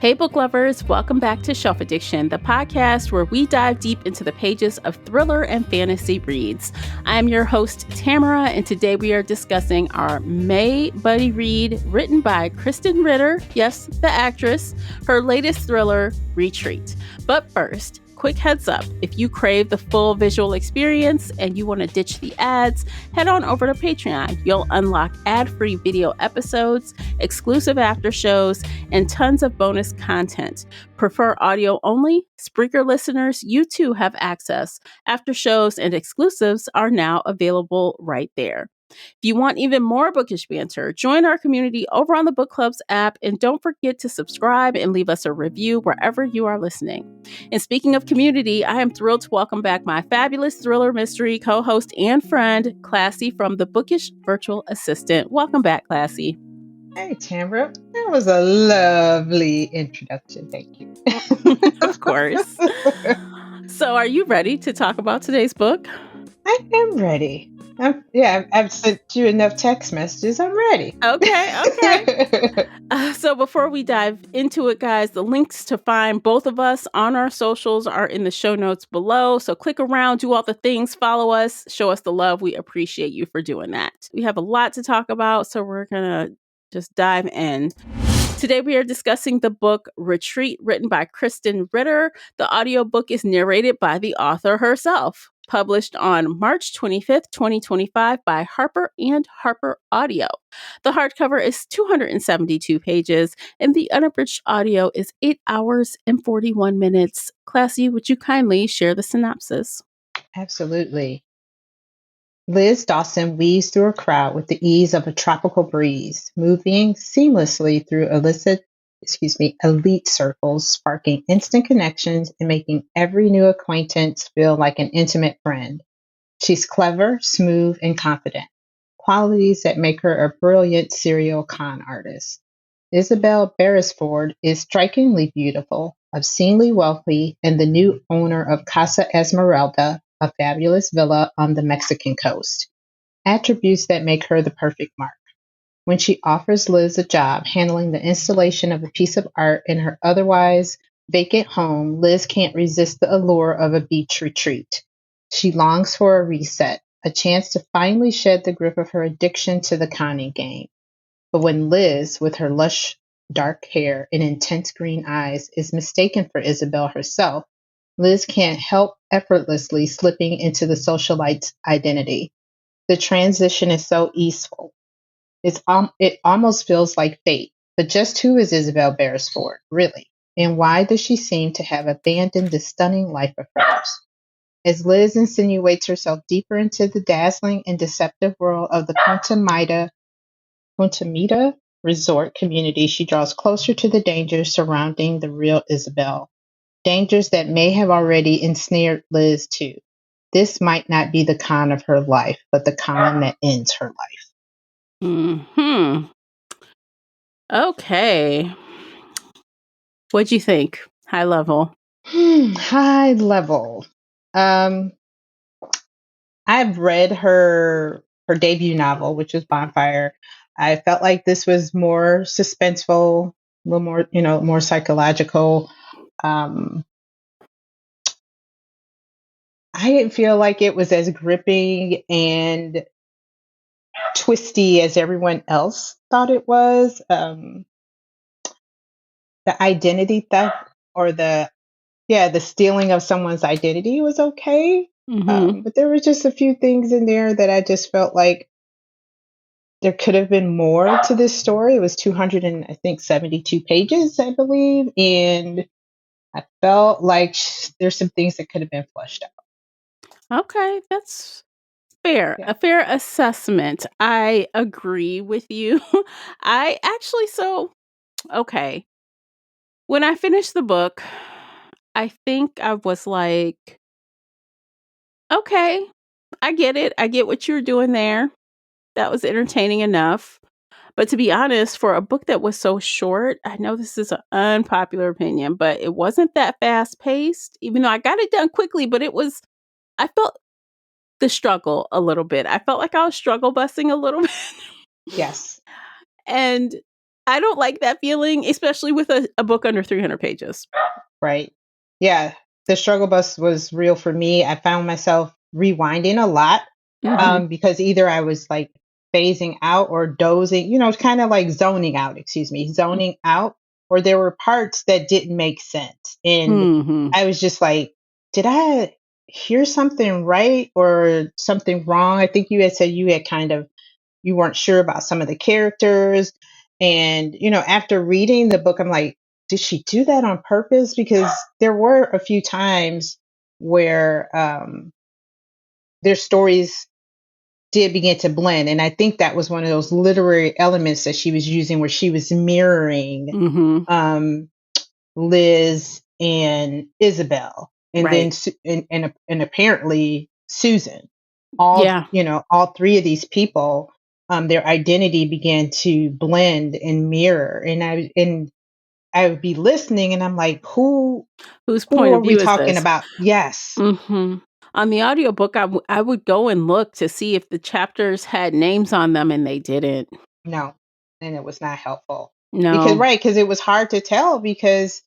Hey, book lovers, welcome back to Shelf Addiction, the podcast where we dive deep into the pages of thriller and fantasy reads. I'm your host, Tamara, and today we are discussing our May buddy read written by Krysten Ritter, yes, the actress, her latest thriller, Retreat. But first, quick heads up, if you crave the full visual experience and you want to ditch the ads, head on over to Patreon. You'll unlock ad-free video episodes, exclusive after shows, and tons of bonus content. Prefer audio only? Spreaker listeners, you too have access. After shows and exclusives are now available right there. If you want even more bookish banter, join our community over on the Book Clubs app, and don't forget to subscribe and leave us a review wherever you are listening. And speaking of community, I am thrilled to welcome back my fabulous thriller mystery co-host and friend, Classy from the Bookish Virtual Assistant. Welcome back, Classy. Hey, Tamara. That was a lovely introduction. Thank you. Of course. So are you ready to talk about today's book? I am ready. I've sent you enough text messages. I'm ready. Okay. So before we dive into it, guys, the links to find both of us on our socials are in the show notes below. So click around, do all the things, follow us, show us the love. We appreciate you for doing that. We have a lot to talk about, so we're going to just dive in. Today we are discussing the book Retreat, written by Krysten Ritter. The audiobook is narrated by the author herself. Published on March 25th, 2025 by Harper and Harper Audio. The hardcover is 272 pages, and the unabridged audio is 8 hours and 41 minutes. Classy, would you kindly share the synopsis? Absolutely. Liz Dawson weaves through a crowd with the ease of a tropical breeze, moving seamlessly through elite circles, sparking instant connections and making every new acquaintance feel like an intimate friend. She's clever, smooth, and confident, qualities that make her a brilliant serial con artist. Isabel Beresford is strikingly beautiful, obscenely wealthy, and the new owner of Casa Esmeralda, a fabulous villa on the Mexican coast. Attributes that make her the perfect mark. When she offers Liz a job handling the installation of a piece of art in her otherwise vacant home, Liz can't resist the allure of a beach retreat. She longs for a reset, a chance to finally shed the grip of her addiction to the conning game. But when Liz, with her lush dark hair and intense green eyes, is mistaken for Isabel herself, Liz can't help effortlessly slipping into the socialite's identity. The transition is so easeful. It almost feels like fate. But just who is Isabel Beresford, really? And why does she seem to have abandoned this stunning life of hers? As Liz insinuates herself deeper into the dazzling and deceptive world of the Punta Mita resort community, she draws closer to the dangers surrounding the real Isabel. Dangers that may have already ensnared Liz too. This might not be the con of her life, but the con that ends her life. Okay. What'd you think? High level. High level. I've read her debut novel, which was Bonfire. I felt like this was more suspenseful, a little more, more psychological. I didn't feel like it was as gripping and twisty as everyone else thought it was. The identity theft or the stealing of someone's identity was okay. But there were just a few things in there that I just felt like there could have been more to this story. It was 272 pages, I believe. And I felt like there's some things that could have been fleshed out. Okay, that's fair. Yeah. A fair assessment. I agree with you. Okay. When I finished the book, I think I was like, okay, I get it. I get what you're doing there. That was entertaining enough. But to be honest, for a book that was so short, I know this is an unpopular opinion, but it wasn't that fast paced, even though I got it done quickly, but I felt the struggle a little bit. I felt like I was struggle busing a little bit. Yes. And I don't like that feeling, especially with a book under 300 pages. Right. Yeah. The struggle bus was real for me. I found myself rewinding a lot Mhm. because either I was like phasing out or dozing, kind of like zoning out, zoning out, or there were parts that didn't make sense. And Mhm. I was just like, did I hear something right or something wrong? I think you had said you had you weren't sure about some of the characters. And, after reading the book, I'm like, did she do that on purpose? Because there were a few times where their stories did begin to blend. And I think that was one of those literary elements that she was using where she was mirroring Mhm. um, Liz and Isabel, and then Right. and apparently Susan. All Yeah. all three of these people, their identity began to blend and mirror, and I would be listening, and I'm like, Whose who point are of we view is talking this? about? Yes, Mhm. On the audiobook, I would go and look to see if the chapters had names on them, and they didn't. no, and it was not helpful No. because it was hard to tell because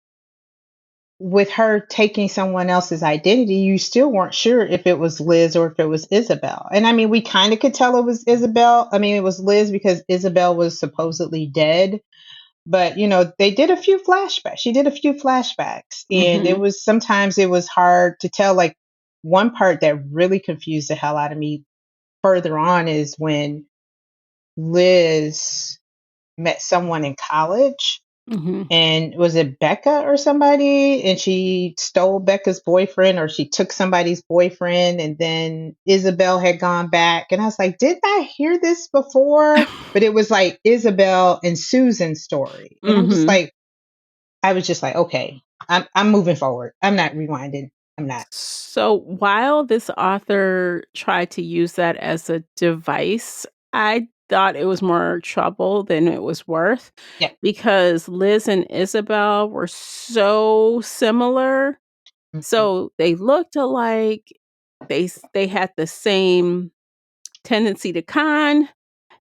with her taking someone else's identity, you still weren't sure if it was Liz or if it was Isabel. And I mean, we kind of could tell it was Isabel. I mean, it was Liz because Isabel was supposedly dead. But, they did a few flashbacks. She did a few flashbacks. And Mhm. sometimes it was hard to tell. Like, one part that really confused the hell out of me further on is when Liz met someone in college, Mhm. and was it Becca or somebody? And she stole Becca's boyfriend, or she took somebody's boyfriend, and then Isabel had gone back. And I was like, did I hear this before? But it was like Isabel and Susan's story. And Mhm. I was just like, okay, I'm moving forward. I'm not rewinding. I'm not. So while this author tried to use that as a device, I thought it was more trouble than it was worth Yeah. because Liz and Isabel were so similar. Mhm. So they looked alike. They had the same tendency to con.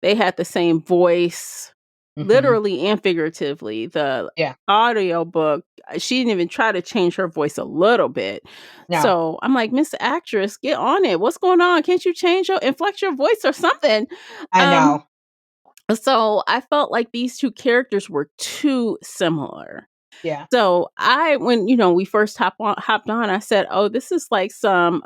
They had the same voice, Mhm. literally and figuratively. The Yeah. audiobook, she didn't even try to change her voice a little bit. No, So I'm like, Miss Actress, get on it. What's going on? Can't you change your inflect your voice or something? I Um, know. so I felt like these two characters were too similar. Yeah. So when we first hopped on, I said, "Oh, this is like some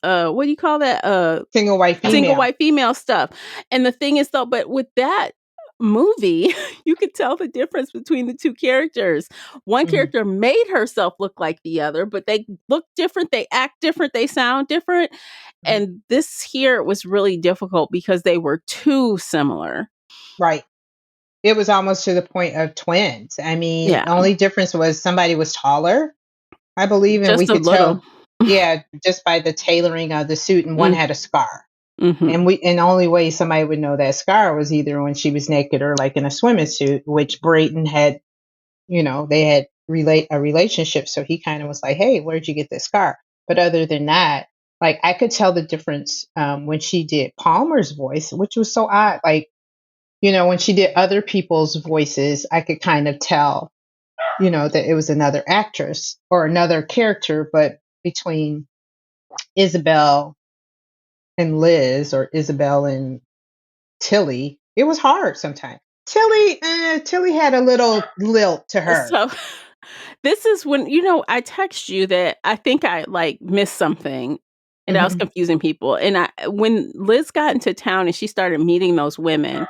what do you call that? Single white Single female. white female stuff." And the thing is though, but with that movie, you could tell the difference between the two characters. One Mhm. character made herself look like the other, but they look different, they act different, they sound different. Mhm. And this here was really difficult because they were too similar. Right. It was almost to the point of twins. I mean, Yeah, the only difference was somebody was taller, I believe, and we just a could little. tell, yeah, just by the tailoring of the suit, and one Mm, had a scar. mhm, And the only way somebody would know that scar was either when she was naked or like in a swimming suit, which Brayton had, they had relate a relationship. So he kind of was like, hey, where'd you get this scar? But other than that, like I could tell the difference when she did Palmer's voice, which was so odd. Like, when she did other people's voices, I could kind of tell, that it was another actress or another character, but between Isabel and Liz or Isabel and Tilly, it was hard sometimes. Tilly had a little lilt to her. so this is when, I text you that I think I like missed something and I was Hmm. confusing people. And when Liz got into town and she started meeting those women,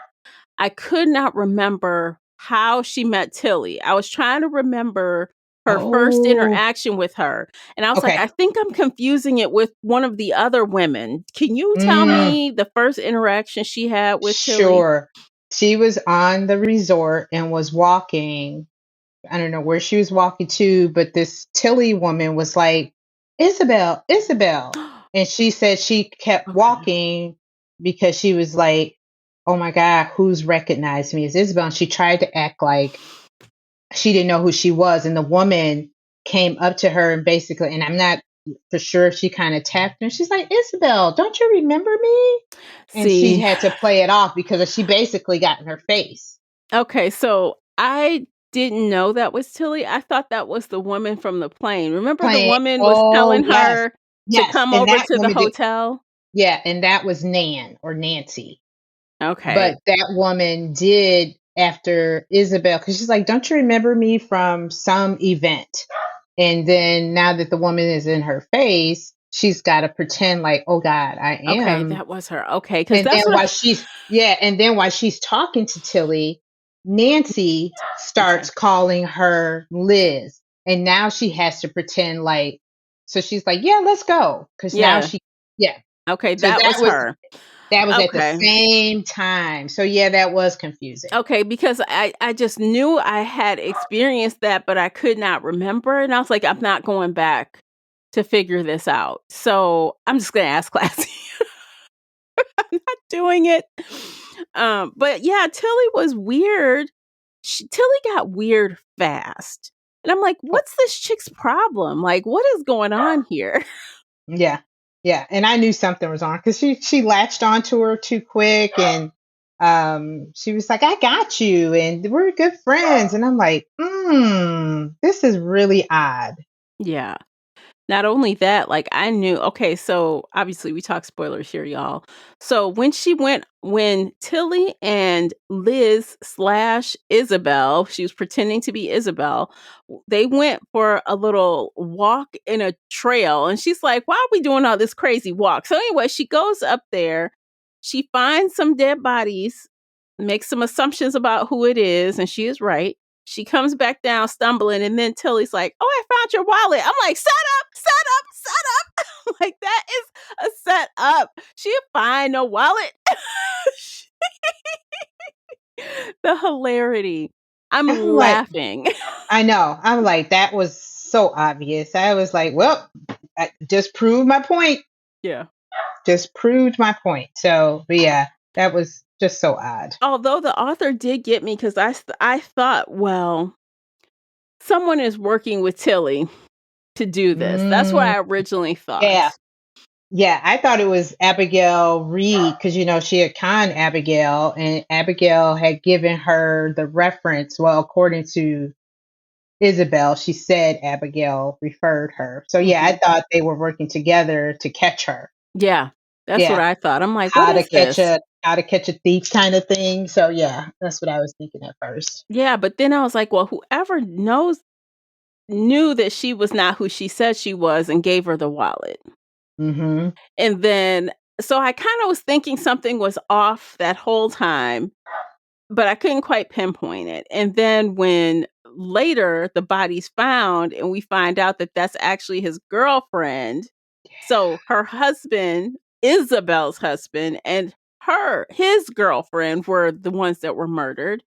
I could not remember how she met Tilly. I was trying to remember her first Oh, interaction with her. And I was like, okay. I think I'm confusing it with one of the other women. Can you tell Mm, me the first interaction she had with Tilly? sure. She was on the resort and was walking. I don't know where she was walking to, but this Tilly woman was like, Isabel, Isabel. And she said she kept Okay. walking because she was like, oh my God, who's recognized me as Isabel? And she tried to act like she didn't know who she was. And the woman came up to her and basically, and I'm not for sure if she kind of tapped her. And she's like, Isabel, don't you remember me? And she See, had to play it off because she basically got in her face. Okay, so I didn't know that was Tilly. I thought that was the woman from the plane. Remember the Playing. woman was Oh, telling yes. her to Yes. come And over that to the woman did. hotel? Yeah. And that was Nan or Nancy. Okay. But that woman did after Isabel, because she's like, don't you remember me from some event? And then now that the woman is in her face, she's got to pretend like, oh God, I Okay, am. that was her. Okay, because And then that's what while I she's, yeah, and then while she's talking to Tilly, Nancy okay. starts calling her Liz. And now she has to pretend like, so she's like, yeah, let's go. Cause now Yeah. she, yeah. Okay, So that was her. that was at the Okay. same time. So yeah, that was confusing. Okay, because I just knew I had experienced that, but I could not remember, and I was like, "I'm not going back to figure this out." So, I'm just gonna ask Classy. I'm not doing it. But yeah, Tilly was weird. Tilly got weird fast. And I'm like, Oh, "What's this chick's problem? Like, what is going on here?" yeah. Yeah. And I knew something was on because she latched onto her too quick, and she was like, I got you and we're good friends. And I'm like, this is really odd. Yeah. Not only that, like I knew okay, so obviously we talk spoilers here, y'all. So when Tilly and Liz slash Isabel, she was pretending to be Isabel, they went for a little walk in a trail. And she's like, why are we doing all this crazy walk? So anyway, she goes up there, she finds some dead bodies, makes some assumptions about who it is, and she is right. She comes back down stumbling, and then Tilly's like, "Oh, I found your wallet." I'm like, set up, set up." Like, that is a set up. She'll find no wallet. The hilarity. I'm I'm like, laughing. I know. I'm like, that was so obvious. I was like, well, I just proved my point. Yeah. Just proved my point. So, but yeah, that was just so odd. Although the author did get me because I thought, well, someone is working with Tilly to do this. That's what Mm, I originally yeah. thought. Yeah, I thought it was Abigail Reed because she had conned Abigail, and Abigail had given her the reference. Well, according to Isabel, she said Abigail referred her. So yeah, I Mhm. thought they were working together to catch her. Yeah. That's what Yeah, I thought. I'm like, "What is this?" how to catch a thief kind of thing. So yeah, that's what I was thinking at first. Yeah, but then I was like, "Well, whoever knew that she was not who she said she was and gave her the wallet." Mm-hmm. And then so I kinda was thinking something was off that whole time, but I couldn't quite pinpoint it. And then when later the body's found and we find out that that's actually his girlfriend, so her husband, Isabel's husband, and his girlfriend were the ones that were murdered.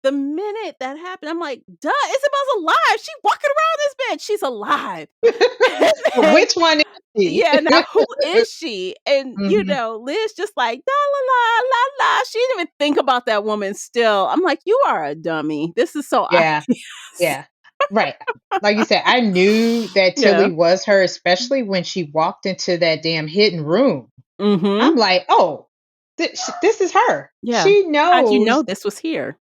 The minute that happened, I'm like, "Duh, Isabel's alive. She walking around this bitch. She's alive." And then Which one is she? yeah, now who is she? And, Hmm. Liz just like, "La, la, la, la, la." She didn't even think about that woman still. I'm like, "You are a dummy. This is so Yeah. obvious." Yeah. Right. Like you said, I knew that Yeah. Tilly was her, especially when she walked into that damn hidden room. Mhm. I'm like, oh, this is her. Yeah. She How'd you know knows. this was here?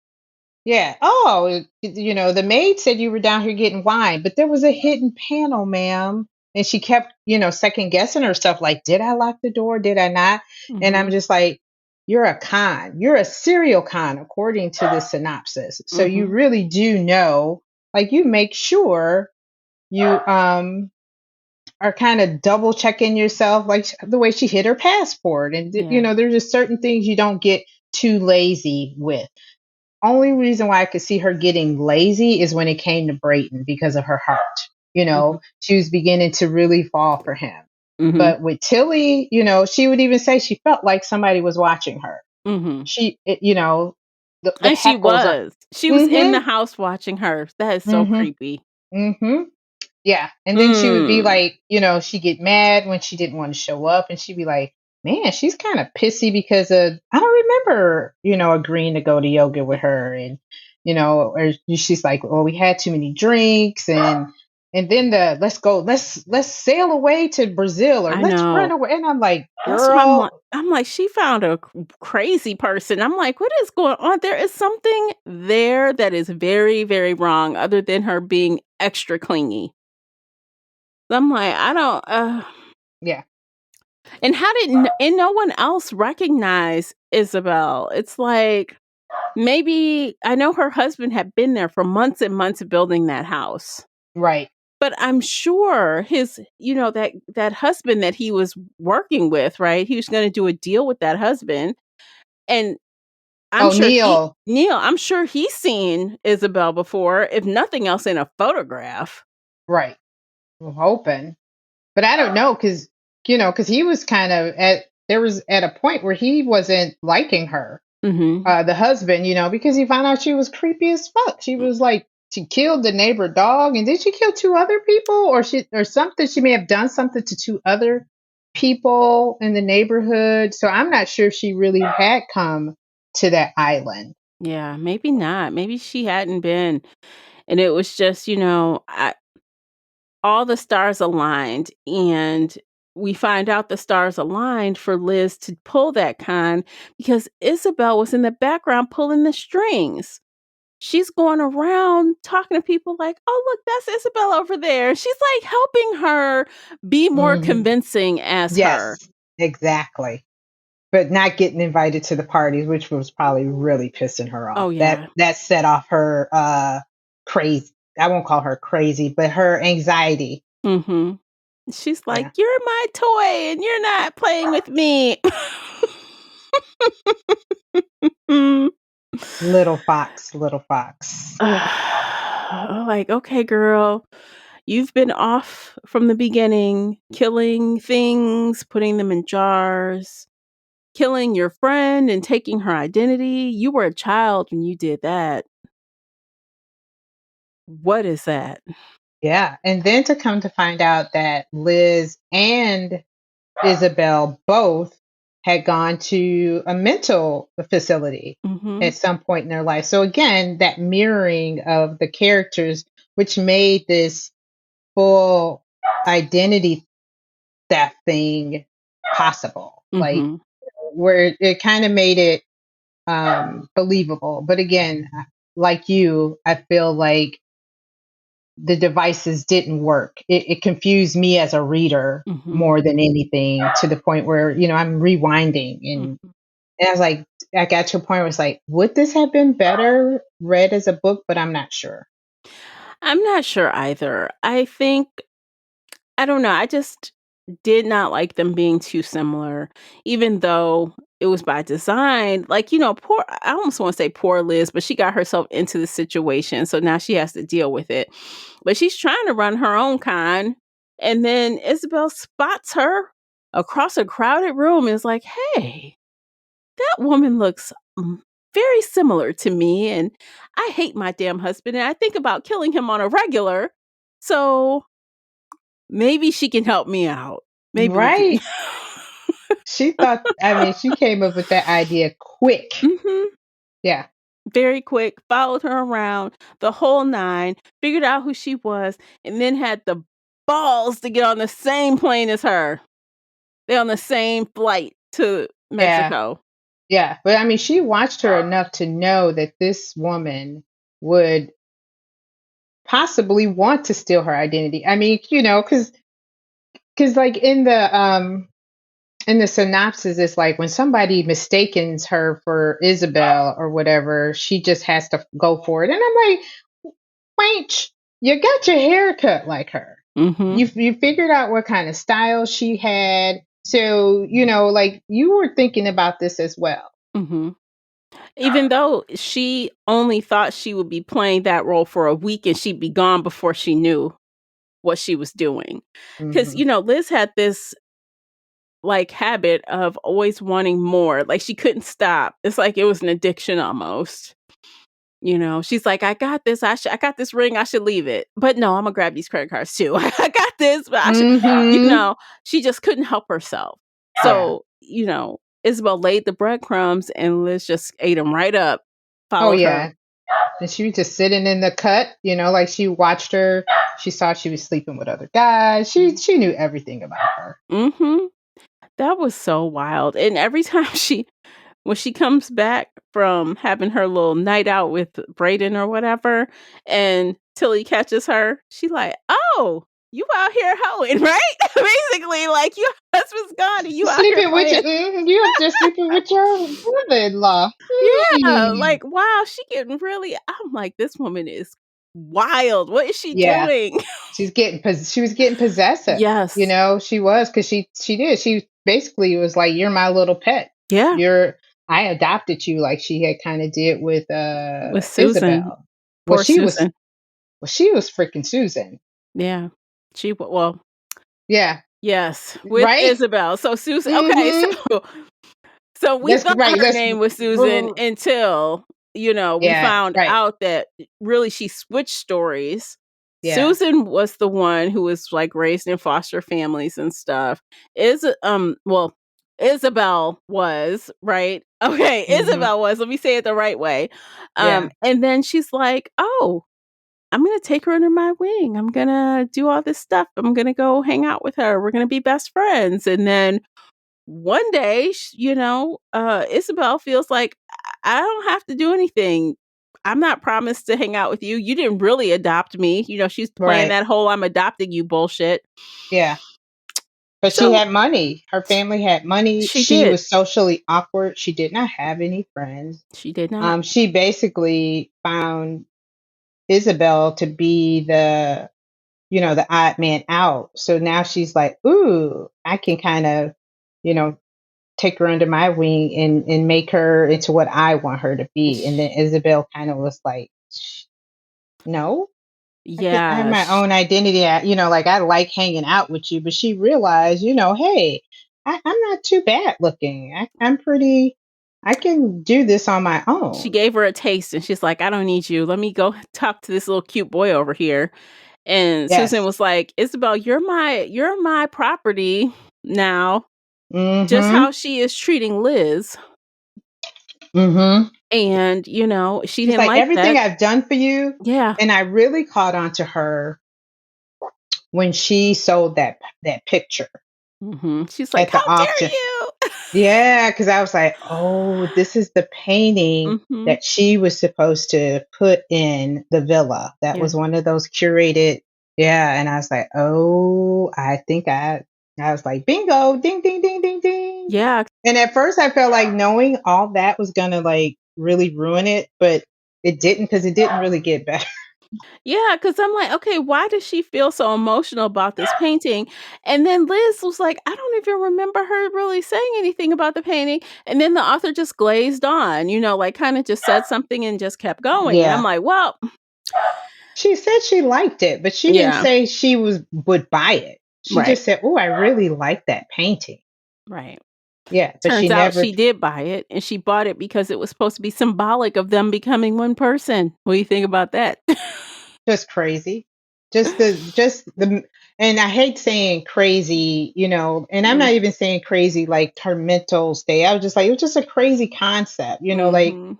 Yeah. Oh, the maid said you were down here getting wine, but there was a hidden panel, ma'am. And she kept, second guessing herself, like, did I lock the door? Did I not? And I'm Mhm. just like, you're a con. You're a serial con, according to the synopsis. So you Mhm. really do know, like, you make sure you are kind of double checking yourself, like the way she hid her passport. And, Yeah. there's just certain things you don't get too lazy with. Only reason why I could see her getting lazy is when it came to Brayton because of her heart. Mhm. She was beginning to really fall for him. Mhm. But with Tilly, she would even say she felt like somebody was watching her. Mhm. The And she heckles are. was. She was in Mm-hmm. the house watching her. That is so Mm-hmm. creepy. Mm-hmm. Yeah. And then she would be Mm. like, she'd get mad when she didn't want to show up. And she'd be like, man, she's kind of pissy because I don't remember, agreeing to go to yoga with her. And, or she's like, well, we had too many drinks. And And then let's sail away to Brazil or I let's run know. away. And I'm like, That's what girl, I'm like, she found a crazy person. I'm like, what is going on? There is something there that is very, very wrong other than her being extra clingy. I'm like, I don't yeah, and how did and no one else recognize Isabel? It's like maybe I know her husband had been there for months and months building that house. right. But I'm sure his, that husband that he was working with, right? He was going to do a deal with that husband, and I'm Oh, sure Neil, I'm sure he's seen Isabel before, if nothing else, in a photograph. right. I'm hoping. But I don't know because he was kind of there was at a point where he wasn't liking her, Mhm. the husband, because he found out she was creepy as fuck. She was like, she killed the neighbor dog, and did she kill two other people, or something? She may have done something to two other people in the neighborhood. So I'm not sure if she really had come to that island. Yeah, maybe not. Maybe she hadn't been, and it was just, all the stars aligned, and we find out the stars aligned for Liz to pull that con because Isabel was in the background pulling the strings. She's going around talking to people like, "Oh, look, that's Isabel over there." She's like helping her be more Hmm. convincing as her. Yes, exactly. But not getting invited to the parties, which was probably really pissing her off. Oh That yeah. that set off her crazy. I won't call her crazy, but her anxiety. Mhm. She's like, Yeah. "You're my toy and you're not playing with me." Mm. Little fox, little fox. Like, "Okay, girl, you've been off from the beginning, killing things, putting them in jars, killing your friend and taking her identity. You were a child when you did that. What is that?" Yeah. And then to come to find out that Liz and Isabel both had gone to a mental facility Mhm. at some point in their life. So again, that mirroring of the characters, which made this full identity theft thing possible. Like Mhm. where it kind of made it believable. But again, like you, I feel like the devices didn't work. It confused me as a reader Mhm. more than anything to the point where, I'm rewinding Mhm. and I was like, I got to a point where it's like, would this have been better read as a book? But I'm not sure. I'm not sure either. I don't know, I just did not like them being too similar, even though it was by design. Like, poor I almost wanna say poor Liz, but she got herself into the situation, so now she has to deal with it. But she's trying to run her own con, and then Isabel spots her across a crowded room and is like, "Hey, that woman looks very similar to me, and I hate my damn husband, and I think about killing him on a regular. So maybe she can help me out. Maybe we can." Right. She thought, I mean, she came up with that idea quick. Hmm. Yeah. Very quick, followed her around the whole nine, figured out who she was, and then had the balls to get on the same plane as her. They're on the same flight to Yeah. Mexico. Yeah. But I mean, she watched her enough to know that this woman would possibly want to steal her identity. I mean, because like in the synopsis, it's like when somebody mistakes her for Isabel or whatever, she just has to go for it. And I'm like, wait, you got your hair cut like her. Hmm. You figured out what kind of style she had. So, like you were thinking about this as well. Hmm. Even though she only thought she would be playing that role for a week and she'd be gone before she knew what she was doing. Because, Hmm. Liz had this like habit of always wanting more. Like she couldn't stop. It's like it was an addiction almost. She's like, I got this. I got this ring. I should leave it. But no, I'm gonna grab these credit cards too. I got this, but I should, Hmm. she just couldn't help herself. Yeah. So, Isabel laid the breadcrumbs and Liz just ate them right up, Oh, followed her yeah. And she was just sitting in the cut, like she watched her. She saw she was sleeping with other guys. She knew everything about her. Mm-hmm. That was so wild. And every time when she comes back from having her little night out with Brayden or whatever, and Tilly catches her, she like, "Oh, you out here hoeing, right?" Basically, like, your husband's gone and you out here Sleeping with playing. you're just sleeping with your brother-in-law. Yeah, Hmm. like, wow, she getting really I'm like, "This woman is wild. What is she Yeah, doing?" she was getting possessive. Yes. She was because she did. She basically was like, "You're my little pet. Yeah, You're I adopted you," like she had kind of did with with Susan. Isabel. Well, Poor Susan. she was freaking Susan. Yeah. Well, Yeah, yes, with right. Isabel. So Susan okay, Mm-hmm. so we That's thought right. her Let's. name was Susan until, we Yeah. found Right. out that really she switched stories. Yeah. Susan was the one who was, like, raised in foster families and stuff. Well, Isabel was, right? Okay, Mm-hmm. Isabel was, let me say it the right way. Yeah. And then she's like, "Oh, I'm gonna take her under my wing. I'm gonna do all this stuff. I'm gonna go hang out with her. We're gonna be best friends." And then one day, Isabel feels like I don't have to do anything. I'm not promised to hang out with you. You didn't really adopt me. She's playing Right. that whole "I'm adopting you" bullshit. Yeah. But she So had money. Her family had money. she She did. was socially awkward. She did not have any friends. She did not. She basically found Isabel to be the odd man out. So now she's like, ooh, I can kind of, you know, take her under my wing and make her into what I want her to be. And then Isabel kind of was like, no, I have Yeah, my own identity. Like I like hanging out with you. But she realized, hey, I'm not too bad looking. I'm pretty, I can do this on my she own. gave her a taste, and she's like, "I don't need you. Let me go talk to this little cute boy over here." And Susan Yes. was like, "Isabel, you're my property now." Just Mm-hmm. how she is treating Liz. Mm-hmm. And, she She's didn't like, like everything that. I've done for you. Yeah. And I really caught on to her when she sold that picture She's like, at the "How dare auction. you?" Yeah, because I was like, oh, this is the painting Mhm. that she was supposed to put in the villa. That Yeah. was one of those curated. Yeah. And I was like, oh, I was like, bingo, ding, ding, ding, ding, ding. Yeah. And at first I felt like knowing all that was going to like really ruin it, but it didn't because it didn't really get better. Yeah, because 'cause I'm like, "Okay, why does she feel so emotional about this painting?" And then Liz was like, "I don't even remember her really saying anything about the painting." And then the author just glazed on, like, kinda just said something and just kept going. And I'm Yeah. like, "Well." She said she liked it, but she didn't Yeah. say she would buy it. She Right. just said, "Oh, I really like that painting." Right. Yeah, but she Turns out never she did buy it, and she bought it because it was supposed to be symbolic of them becoming one person. What do you think about that? just crazy. Just the and I hate saying crazy, and I'm not Mm. even saying crazy like her mental state. I was just like, it was just a crazy concept, like Mhm.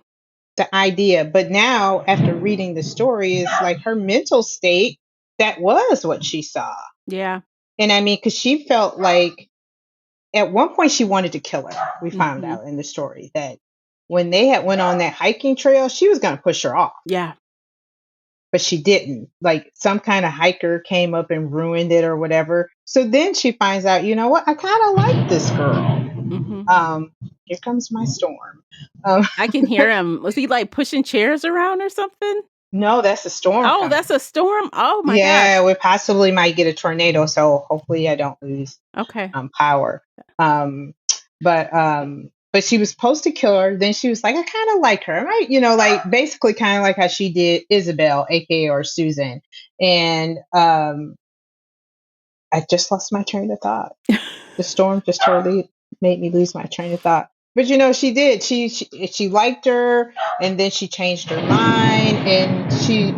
the idea. But now after reading the story, it's like her mental state, that was what she saw. Yeah. And I mean, because she felt like at one point she wanted to kill her. We found Mhm. out in the story that when they had went on that hiking trail, she was going to push her off, Yeah. but she didn't. Like some kind of hiker came up and ruined it or whatever. So then she finds out, you know what? I kind of like this girl. Mhm. Here comes my storm. Um, I can hear him. Was he, like, pushing chairs around or something? no, that's a storm Oh, coming. that's a storm? Oh my Yeah, gosh. we possibly might get a tornado. So hopefully I don't lose Okay. power. Um, but she was supposed to kill her. Then she was like, I kind of like her, right? Like basically kind of like how she did Isabel, aka or Susan. And I just lost my train of thought. The storm just totally made me lose my train of thought. But she did. She liked her, and then she changed her mind, and she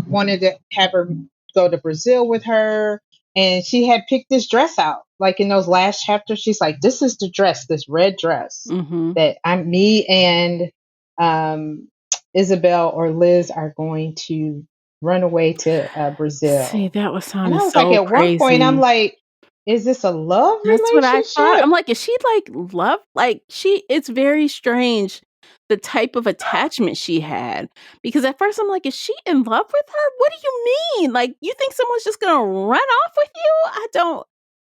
wanted to have her go to Brazil with her, and she had picked this dress out. Like in those last chapters, she's like, "This is the dress, this red dress Mhm. that I'm me and um Isabel or Liz are going to run away to See, Brazil. that was And sounding I was like, so at one point, I'm crazy. like, is this a love That's what I thought. relationship? I'm like, is she like love? Like it's very strange the type of attachment she had. Because at first I'm like, is she in love with her? What do you mean? Like, you think someone's just gonna run off with you? I don't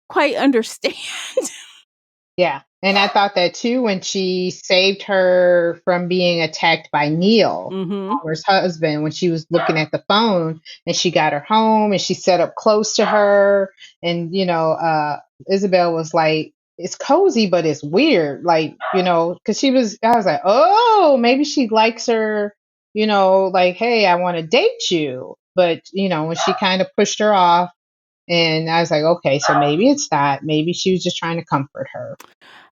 quite understand. Yeah. And I thought that too when she saved her from being attacked by Neil, Mm-hmm. Palmer's husband, when she was looking at the phone and she got her home and she set up close to her. And, Isabel was like, it's cozy, but it's weird. Like, because I was like, oh, maybe she likes her, like, hey, I want to date you. But, when she kind of pushed her off, and I was like, okay, so maybe it's that. Maybe she was just trying to comfort her.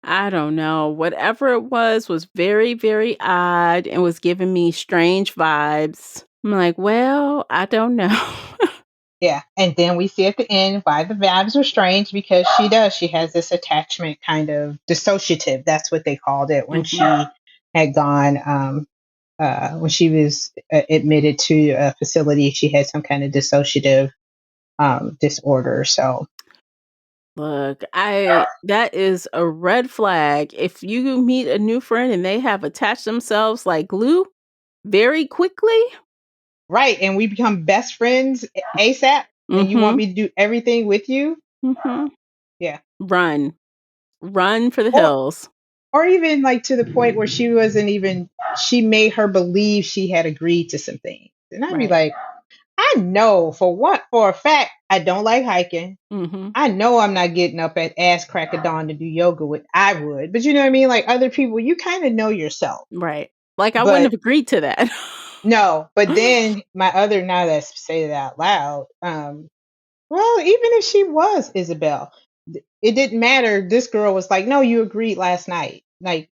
I don't know. Whatever it was very, very odd and was giving me strange vibes. I'm like, well, I don't know. Yeah. And then we see at the end why the vibes are strange because she does. She has this attachment kind of dissociative. That's what they called it when she Mhm. had gone, when she was admitted to a facility. She had some kind of dissociative disorder. So, Look, that is a red flag. If you meet a new friend and they have attached themselves like glue very quickly, right. And we become best friends ASAP. And you want mhm, me to do everything with you? mhm, Yeah. run. Run for the Or, hills. or even like to the point where she made her believe she had agreed to some things. And I'd be Right. like, I know for a fact, I don't like hiking. Mhm. I know I'm not getting up at ass crack of dawn to do yoga with, I would, but you know what I mean? Like other people, you kind of know yourself, Right. Like I wouldn't but have agreed to that. no, but then now that I say that out loud, well, even if she was Isabel, it didn't matter. This girl was like, no, you agreed last night. Like,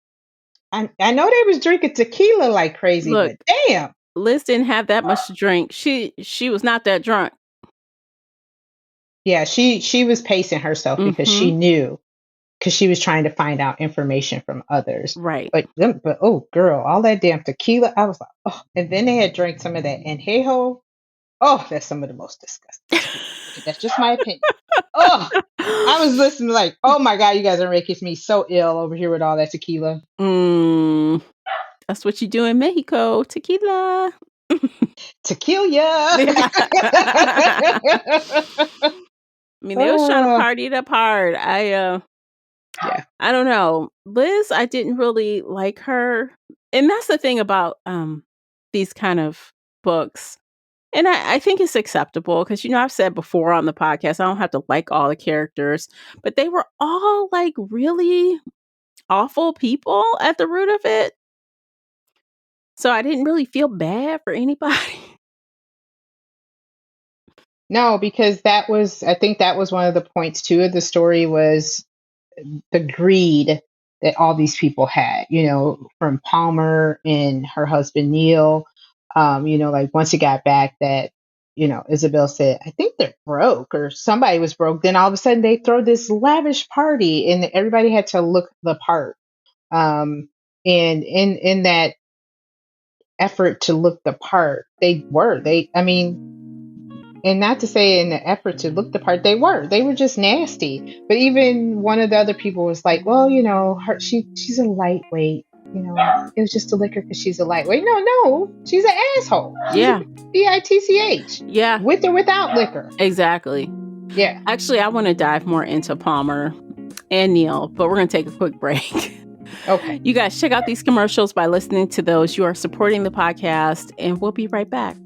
I know they was drinking tequila like crazy, Look, but damn. Liz didn't have that much to drink. She was not that drunk. Yeah, she was pacing herself because she Mhm. knew because she was trying to find out information from others. Right. But oh girl, all that damn tequila, I was like, oh, and then they had drank some of that anejo. Oh, that's some of the most disgusting shit. That's just my opinion. Oh, I was listening like, oh my god, you guys are making me so ill over here with all that tequila. Mm, that's what you do in Mexico, tequila. Tequila. I mean, they was trying to Oh, party it up hard. yeah. I don't know. Liz, I didn't really like her. And that's the thing about these kind of books. And I think it's acceptable because I've said before on the podcast, I don't have to like all the characters, but they were all like really awful people at the root of it. So I didn't really feel bad for anybody. No, because I think that was one of the points too of the story was the greed that all these people had, from Palmer and her husband Neil. Like once he got back that, Isabel said, I think they're broke or somebody was broke. Then all of a sudden they throw this lavish party and everybody had to look the part. And in that effort to look the part, I mean, and not to say in the effort to look the part, they were just nasty. But even one of the other people was like, well, she's a lightweight. It was just a liquor because she's a lightweight. No, she's an asshole. She's a Yeah. bitch, Yeah, with or without liquor. exactly. Yeah. Actually, I want to dive more into Palmer and Neil, but we're going to take a quick break. Okay. You guys check out these commercials by listening to those. You are supporting the podcast, and we'll be right back.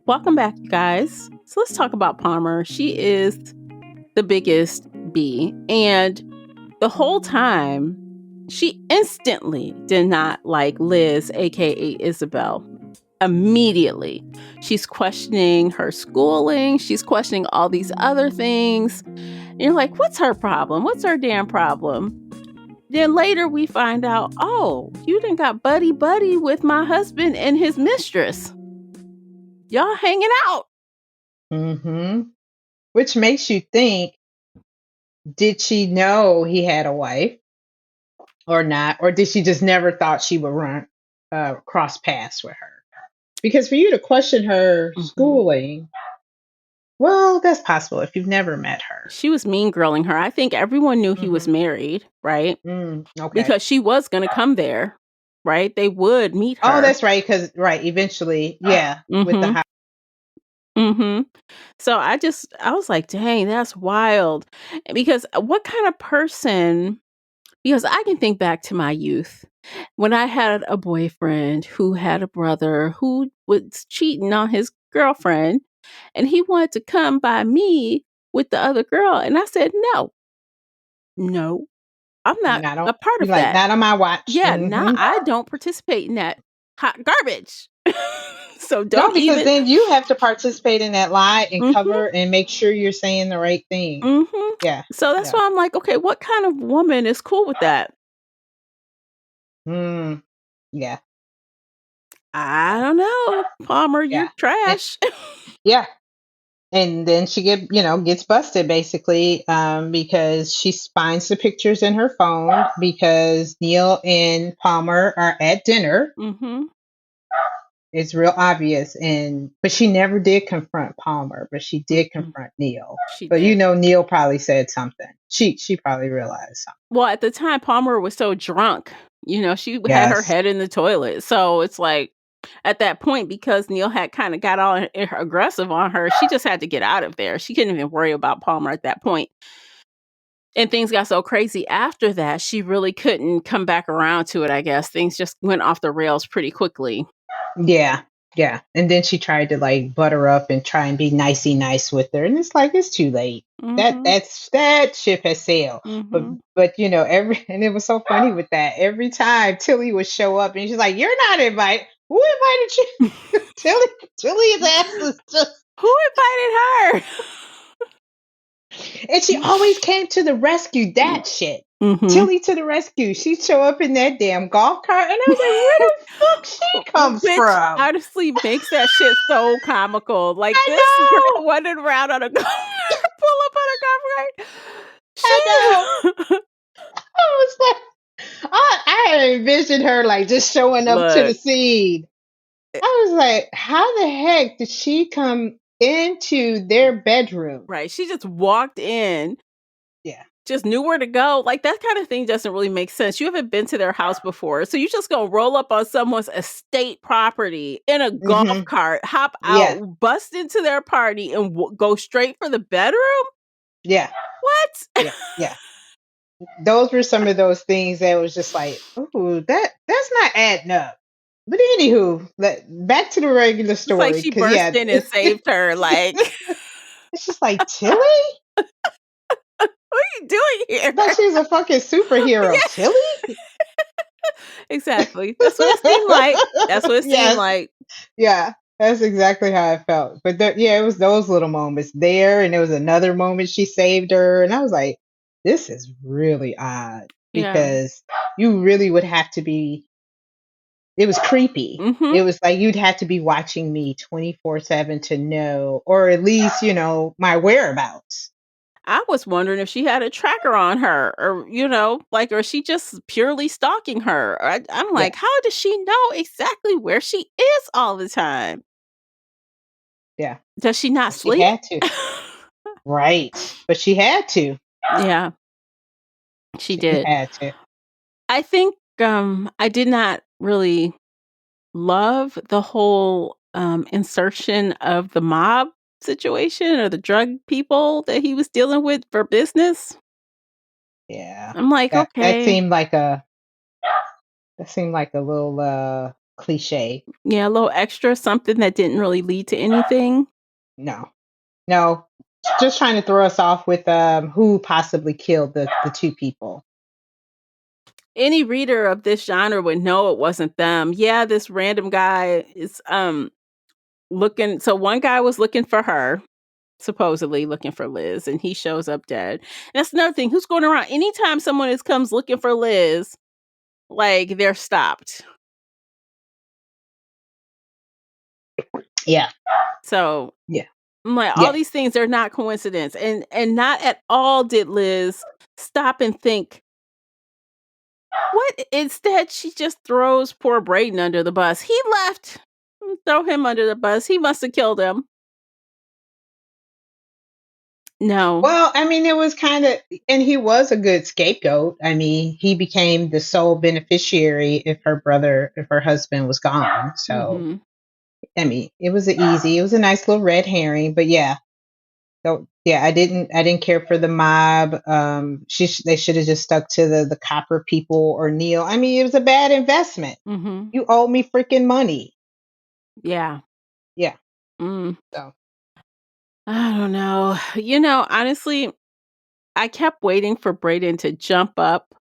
Welcome back, you guys. So let's talk about Palmer. She is the biggest bee, and the whole time, she instantly did not like Liz, aka Isabel. Immediately, she's questioning her schooling. She's questioning all these other things. And you're like, what's her problem? What's her damn problem? Then later we find out, oh, you done got buddy with my husband and his mistress. Y'all hanging out. Mm-hmm. Which makes you think, did she know he had a wife? or not, or did she just never thought she would run cross paths with her? Because for you to question her Mhm. schooling, well, that's possible if you've never met her. She was mean girling her. I think everyone knew he was Hmm. married, right? Okay. Because she was gonna come there, right? They would meet Oh, her. that's right. Because right, eventually, yeah, with the Mhm. house. Mhm. So I was like, "Dang, that's wild." Because what kind of person because I can think back to my youth when I had a boyfriend who had a brother who was cheating on his girlfriend, and he wanted to come by me with the other girl, and I said, "No. No. I'm not Not on. a part You of like that." not on my watch. Yeah, nah, I don't participate in that hot garbage. So No, don't because even then you have to participate in that lie and Mhm, cover and make sure you're saying the right thing. mhm. Yeah. So that's Yeah. why I'm like, "Okay, what kind of woman is cool with that?" Mm, yeah. I don't know. Palmer, you're Yeah. And, trash. yeah. And then she gets busted basically because she finds the pictures in her phone because Neil and Palmer are at dinner. Mhm. It's real obvious, but she never did confront Palmer, but she did Mm-mm. confront Neil. She But did. Neil probably said something. She probably realized something. Well, at the time, Palmer was so drunk, she had her Yes. head in the toilet. So it's like, at that point, because Neil had kind of got all aggressive on her, she just had to get out of there. She couldn't even worry about Palmer at that point. And things got so crazy after that, she really couldn't come back around to it, I guess. Things just went off the rails pretty quickly. Yeah. Yeah. And then she tried to like butter up and try and be nicey nice with her. And it's like it's too late. Mhm. That ship has sailed. Mhm. But every and it was so funny with that. Every time Tilly would show up and she's like, "You're not invited. Who invited you?" Tilly Tilly's ass is just Who invited her? and she always came to the rescue. That shit. Mhm. Tilly to the rescue. She'd show up in that damn golf cart and I was like, where the fuck she comes Which from? honestly makes that shit so comical. Like, I this know. girl running around on a golf pull up on a golf cart. I know. She I was like, I had envisioned her like just showing up to the Look, scene. eh I was like, how the heck did she come into their bedroom? right, she just walked in, Yeah. just knew where to go. Like, that kind of thing doesn't really make sense. You haven't been to their house before, so you just gonna roll up on someone's estate property in a golf Hmm. cart, hop Yeah. out, bust into their party, and go straight for the bedroom? Yeah. What? Yeah. Yeah. Those were some of those things that was just like, oh, that's not adding up. But anywho, back to the regular It's like story, she because burst yeah, in and saved her, like, it's just like Tilly. "What are you doing here?" I thought she was a fucking superhero. Yeah, Tilly. exactly. That's what it seemed like. That's what it seemed Yes. like. Yeah, that's exactly how I felt. But yeah, it was those little moments there, and there was another moment she saved her, and I was like, this is really odd Yeah. because you really would have to be. It was creepy. Mhm. It was like you'd have to be watching me 24/7 to know, or at least my whereabouts. I was wondering if she had a tracker on her or, like, or is she just purely stalking her? I'm Yeah, like, how does she know exactly where she is all the time? yeah. Does she not But she sleep? had to, right? But she had to. Yeah, she She did. had to. I think, I did not really love the whole, insertion of the mob situation or the drug people that he was dealing with for business. Yeah, I'm like, that "Okay." seemed like a little cliche. Yeah, a little extra something that didn't really lead to anything. No, no, just trying to throw us off with who possibly killed the two people. Any reader of this genre would know it wasn't them. Yeah, this random guy is, looking so one guy was looking for her, supposedly looking for Liz, and he shows up dead. And that's another thing, who's going around anytime someone comes looking for Liz, like, they're stopped. Yeah, So, yeah, I'm like, all yeah. these things are not coincidence, and not at all did Liz stop and think, What? Instead, she just throws poor Brayden under the bus. He left. Throw him under the bus. He must have killed him. No. Well, I mean, it was kind of, and he was a good scapegoat. I mean, he became the sole beneficiary if her husband was gone. So, Mm-hmm. I mean, it was it was a nice little red herring. But yeah, so yeah, I didn't care for the mob. They should have just stuck to the copper people or Neil. I mean, it was a bad investment. Mm-hmm. You owe me freaking money. Yeah. Yeah. Mm. So I don't know. Honestly, I kept waiting for Brayden to jump up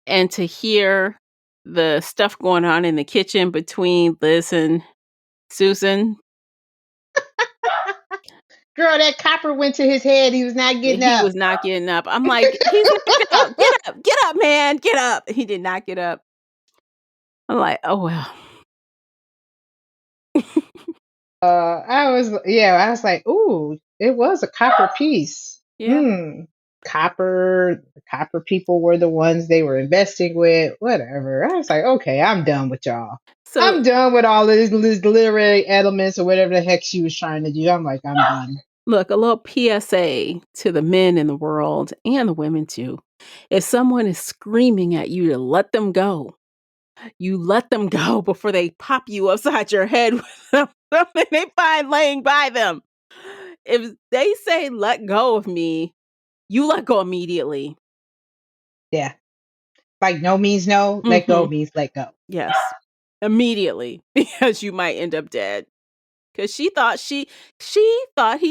and to hear the stuff going on in the kitchen between Liz and Susan. girl, that copper went to his head. He was not getting He up. was not getting up. I'm like, he's not getting up. Get up, man, get up. He did not get up. I'm like, oh well. I was like, ooh, it was a copper piece. Yeah. The copper people were the ones they were investing with, whatever. I was like, okay, I'm done with y'all. So I'm done with all of these literary elements or whatever the heck she was trying to do. I'm like, I'm done. look, a little PSA to the men in the world and the women too. If someone is screaming at you to let them go, you let them go before they pop you upside your head with something they find laying by them. If they say, let go of me, you let go immediately. Yeah. Like no means no, let go Mm-hmm. means let go. Yes. Immediately, because you might end up dead. Because she thought he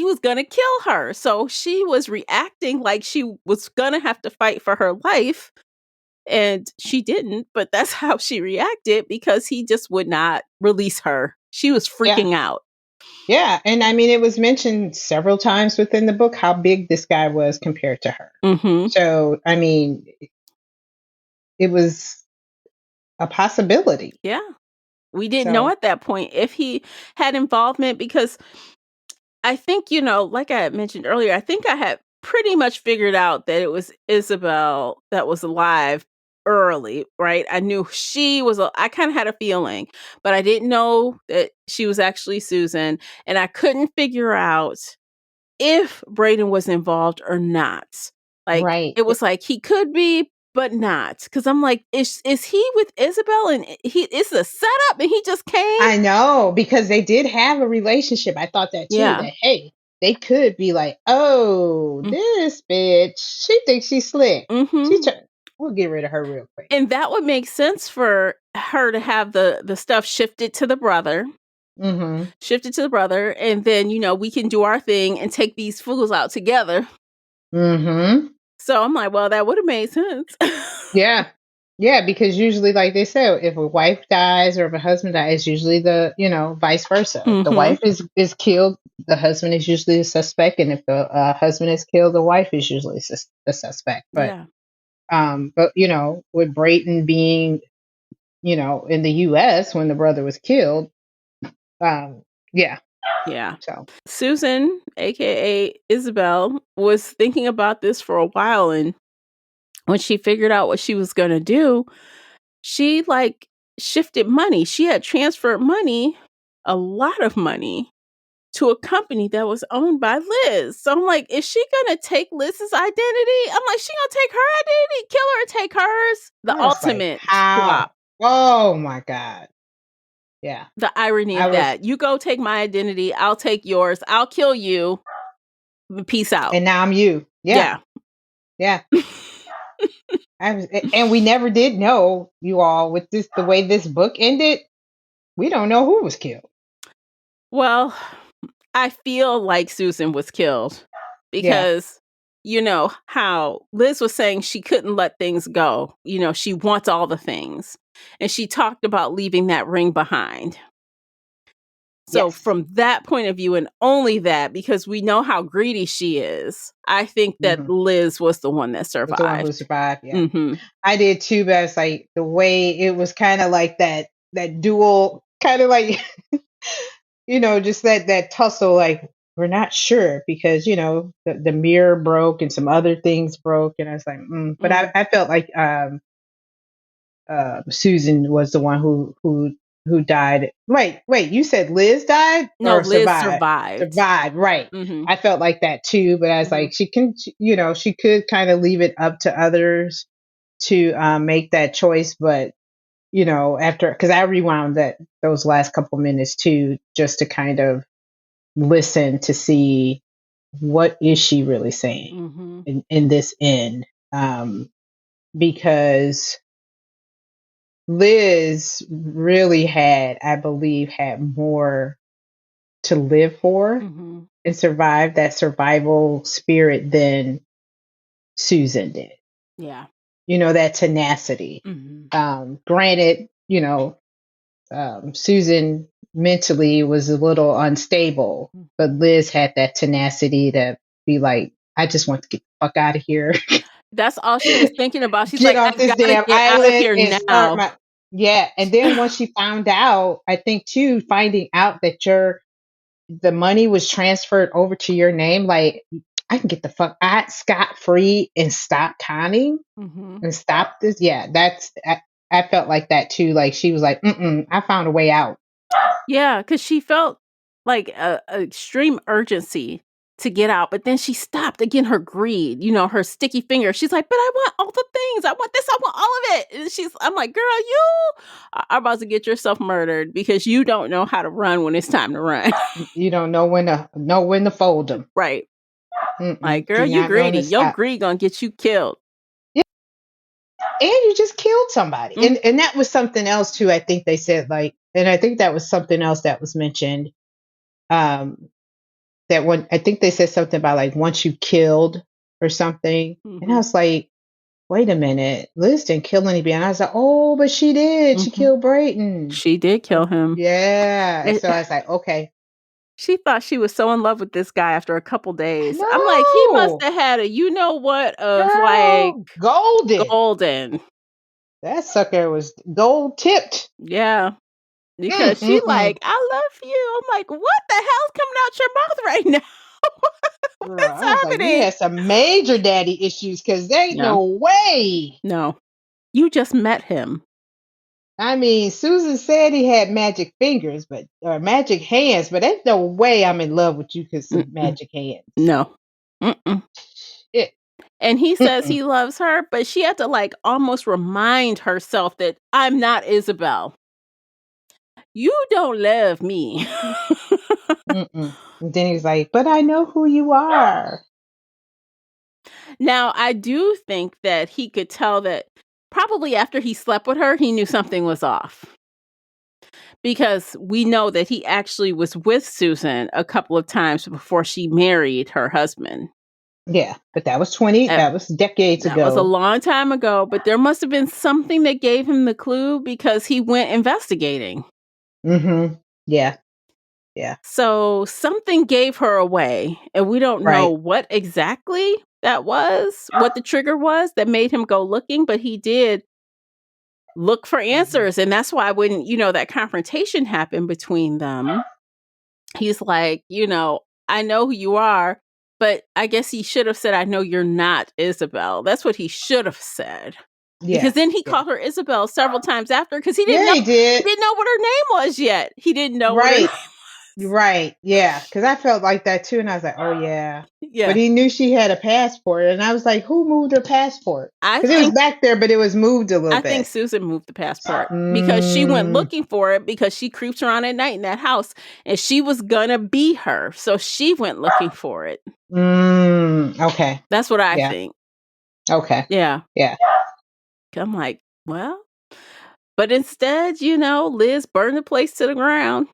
was gonna kill her. So she was reacting like she was gonna have to fight for her life. And she didn't, but that's how she reacted because he just would not release her. She was Yeah. freaking out. Yeah. And I mean, it was mentioned several times within the book how big this guy was compared to her. Mm-hmm. So, I mean, it was a possibility. Yeah. We didn't know So, at that point if he had involvement because I think, like I had mentioned earlier, I think I had pretty much figured out that it was Isabel that was alive early, right? I knew I kind of had a feeling, but I didn't know that she was actually Susan. And I couldn't figure out if Brayden was involved or not. Like, right. it was like he could be, but not. Because I'm like, is he with Isabel and it's a setup and he just came? I know because they did have a relationship. I thought that too, Yeah. that, hey, they could be like, oh, this bitch, she thinks she's slick. Mm-hmm. We'll get rid of her real quick. And that would make sense for her to have the stuff shifted to the brother. Mm-hmm. Shifted to the brother, and then we can do our thing and take these fools out together. Mm-hmm. So I'm like, well, that would have made sense. Yeah. Yeah, because usually, like they said, if a wife dies or if a husband dies, usually vice versa. If the Mm-hmm. wife is killed, the husband is usually a suspect, and if the husband is killed, the wife is usually the suspect. Yeah. But with Brayton being, in the U.S. when the brother was killed, yeah. Yeah. So Susan, aka Isabel, was thinking about this for a while, and when she figured out what she was going to do, she shifted money. She had transferred money, a lot of money, to a company that was owned by Liz. So I'm like, is she gonna take Liz's identity? I'm like, she gonna take her identity, kill her, and take hers? The I was like, ultimate how? swap. Oh my God. Yeah. The irony I of was, that. You go take my identity, I'll take yours, I'll kill you. Peace out. and now I'm you. Yeah. Yeah. Yeah. And we never did know, you all, with the way this book ended, we don't know who was killed. Well, I feel like Susan was killed Yeah. because how Liz was saying she couldn't let things go. She wants all the things. And she talked about leaving that ring behind. So Yes. from that point of view, and only that, because we know how greedy she is, I think that Mm-hmm. Liz was the one that Was the one who survived. survived. Yeah. Mm-hmm. I did too, but it's like the way it was kind of like that dual kind of like just that tussle, like we're not sure because the mirror broke and some other things broke, and I was like, but I felt like Susan was the one who died. Wait, you said Liz died No, or Liz survived? survived. Survived, right. Mm-hmm. I felt like that too, but I was Mm-hmm. like, she could kind of leave it up to others to make that choice, but after, because I rewound those last couple minutes too, just to kind of listen to see what is she really saying Mm-hmm. in this end, because Liz really I believe, had more to live for Mm-hmm. and survive that survival spirit than Susan did. Yeah. That tenacity. Mm-hmm. Granted, Susan mentally was a little unstable, but Liz had that tenacity to be like, I just want to get the fuck out of here. That's all she was thinking about. She's Get like, I off this gotta damn get out of island here and start now. my. Yeah. And then once she found out, I think too, finding out that the money was transferred over to your name, like, I can get the fuck out scot free and stop conning Mm-hmm. and stop this. Yeah. I felt like that too. Like she was like, I found a way out. Yeah, because she felt like a extreme urgency to get out, but then she stopped again. Her greed, her sticky finger. She's like, "But I want all the things. I want this. I want all of it." And I'm like, "Girl, you are about to get yourself murdered because you don't know how to run when it's time to run." You don't know when to fold them. Right? Like, girl, Do you not know when greedy. to Your stop. greed gonna get you killed. Yeah, and you just killed somebody, Mm-hmm. and that was something else too. I think they said, like, and I think that was something else that was mentioned. That one, I think they said something about like once you killed or something, and I Mm-hmm. was like, wait a minute, Liz didn't kill anybody. And I was like, oh, but she did. She Mm-hmm. killed Brayton. She did kill him. Yeah. It- So I was like, okay. She thought she was so in love with this guy after a couple days. I'm like, he must No, have had a you know what of like girl, golden. golden. That sucker was gold tipped. Yeah. Mm, Because she mm, mm. like, I love you. I'm like, what the hell's coming out your mouth right now? Girl, What's I was like, you happening? had some major daddy issues because there ain't No, no way. no. You just met him. I mean, Susan said he had magic fingers, or magic hands, but there's no way I'm in love with you because some Mm-mm. magic hands. No. Mm-mm. It, And he says mm-mm, he loves her, but she had to like almost remind herself that I'm not Isabel. You don't love me. mm-mm. And then he was like, but I know who you are. Now, I do think that he could tell that probably after he slept with her, he knew something was off. Because we know that he actually was with Susan a couple of times before she married her husband. Yeah, but that was Uh, that was decades That was a ago. long time ago, but there must have been something that gave him the clue because he went investigating. Mm-hmm. Yeah, yeah, So something gave her away, and we don't know right. what exactly that was, what the trigger was that made him go looking, but he did look for answers. And that's why when, that confrontation happened between them, he's like, I know who you are, but I guess he should have said, I know you're not Isabel. That's what he should have said. Yeah, Because then he yeah, called her Isabel several times after because he didn't yeah. know He did. what her name was yet. He didn't know what her name Right. Right. Yeah. Because I felt like that too. And I was like, oh, yeah. But Yeah. he knew she had a passport. And I was like, who moved her passport? I Because it was think back there, but it was moved a little I think bit. Susan moved the passport because she went Mm, looking for it because she creeps around at night in that house and she was gonna be her. So she went looking for it. okay. That's what I Yeah. think. Okay. Yeah. Yeah. I'm like, well, but instead, Liz burned the place to the ground.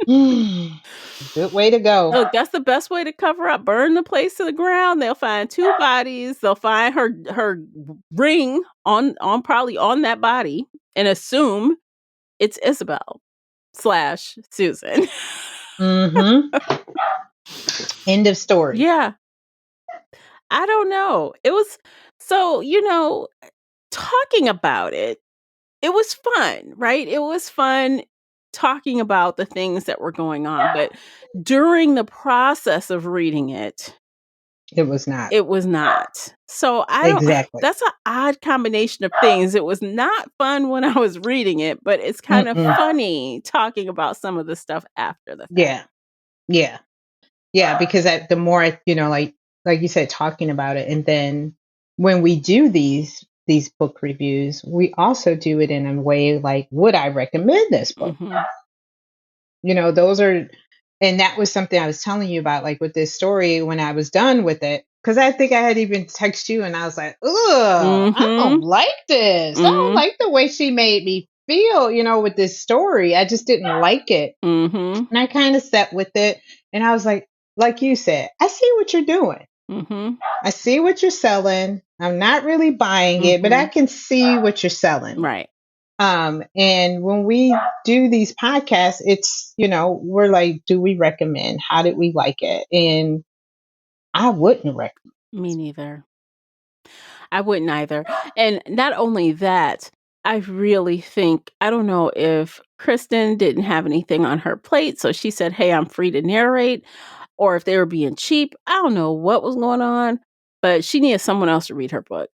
Good way to go. Look, that's the best way to cover up. Burn the place to the ground. They'll find two bodies. They'll find her ring on probably on that body and assume it's Isabel / Susan. Mm-hmm. End of story. Yeah. I don't know. It was so, talking about it, it was fun, right? It was fun talking about the things that were going on. But during the process of reading it, It was not. It was not. So I don't Exactly. that's an odd combination of things. It was not fun when I was reading it, but it's kind of Mm-mm. funny talking about some of the stuff after the fact. Yeah. Yeah. Yeah. Because the more like you said, talking about it, and then when we do these book reviews, we also do it in a way like, would I recommend this book? Mhm. Those are, and that was something I was telling you about, like with this story when I was done with it. Because I think I had even texted you and I was like, ugh, I don't Mhm. like this. I don't Mhm. like the way she made me feel, with this story. I just didn't like it. Mhm. And I kind of sat with it. And I was like you said, I see what you're doing. Mhm. I see what you're selling. I'm not really buying it, but I Mhm. can see what you're selling. Right. And when we do these podcasts, it's, we're like, do we recommend? How did we like it? And I wouldn't recommend. Me neither. I wouldn't either. And not only that, I really think, I don't know if Krysten didn't have anything on her plate, so she said, "Hey, I'm free to narrate," or if they were being cheap. I don't know what was going on, but she needed someone else to read her book.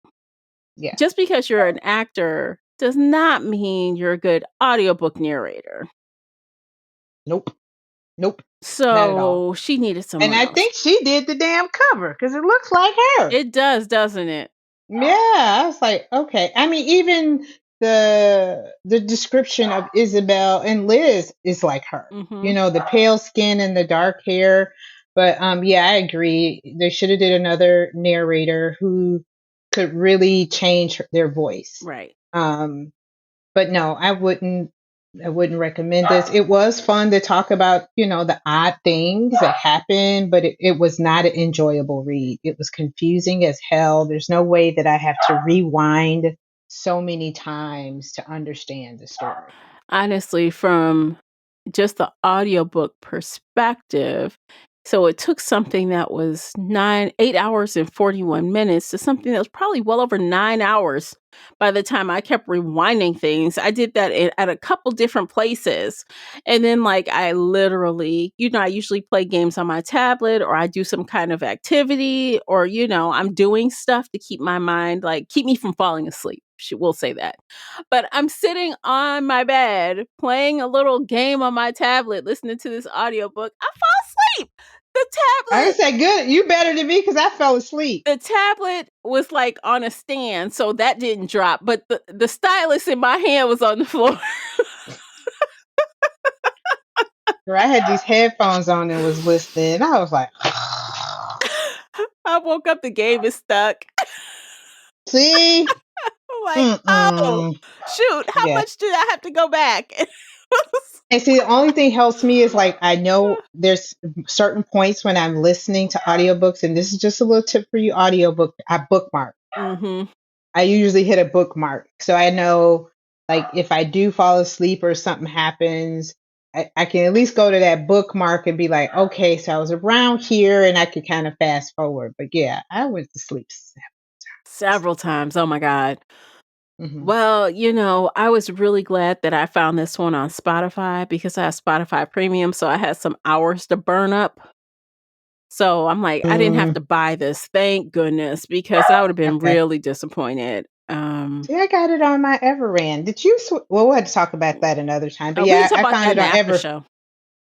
Yeah. Just because you're an actor does not mean you're a good audiobook narrator. Nope. Nope. Not at all. So she needed And someone I else. think she did the damn cover because it looks like her. It does, doesn't it? Yeah. I was like, okay. I mean, even the description of Isabel and Liz is like her. Mhm. The pale skin and the dark hair. But yeah, I agree. They should have did another narrator who could really change their voice. Right. But no, I wouldn't recommend this. It was fun to talk about, the odd things that happened, but it was not an enjoyable read. It was confusing as hell. There's no way that I have to rewind so many times to understand the story. Honestly, from just the audiobook perspective, so it took something that was 8 hours and 41 minutes to something that was probably well over 9 hours by the time I kept rewinding things. I did that at a couple different places. And then, like, I literally, I usually play games on my tablet or I do some kind of activity or, I'm doing stuff to keep my mind, like, keep me from falling asleep. We'll say that. But I'm sitting on my bed playing a little game on my tablet, listening to this audiobook. I fall asleep. The I tablet, say, good, you better than me because I fell asleep. the tablet was like on a stand, so that didn't drop. But the stylus in my hand was on the floor. Girl, I had these headphones on and was listening. I was like, I woke up, the game is stuck. see? I'm like, oh Mm-mm. shoot, how Yeah. much did I have to go back? And see, the only thing helps me is like I know there's certain points when I'm listening to audiobooks, and this is just a little tip for you, audiobook, I bookmark. Mm-hmm. I usually hit a bookmark. So I know like if I do fall asleep or something happens, I can at least go to that bookmark and be like, okay, so I was around here and I could kind of fast forward. But yeah, I went to sleep. Several times. Oh my God. Mm-hmm. Well, I was really glad that I found this one on Spotify because I have Spotify Premium, so I had some hours to burn up. So I'm like, I didn't have Mm, to buy this. Thank goodness, because I would have been okay. really disappointed. See, I got it on my Everand. Did you? Well, we'll have to talk about that another time. But We can yeah, talk I about found that it in the on after show.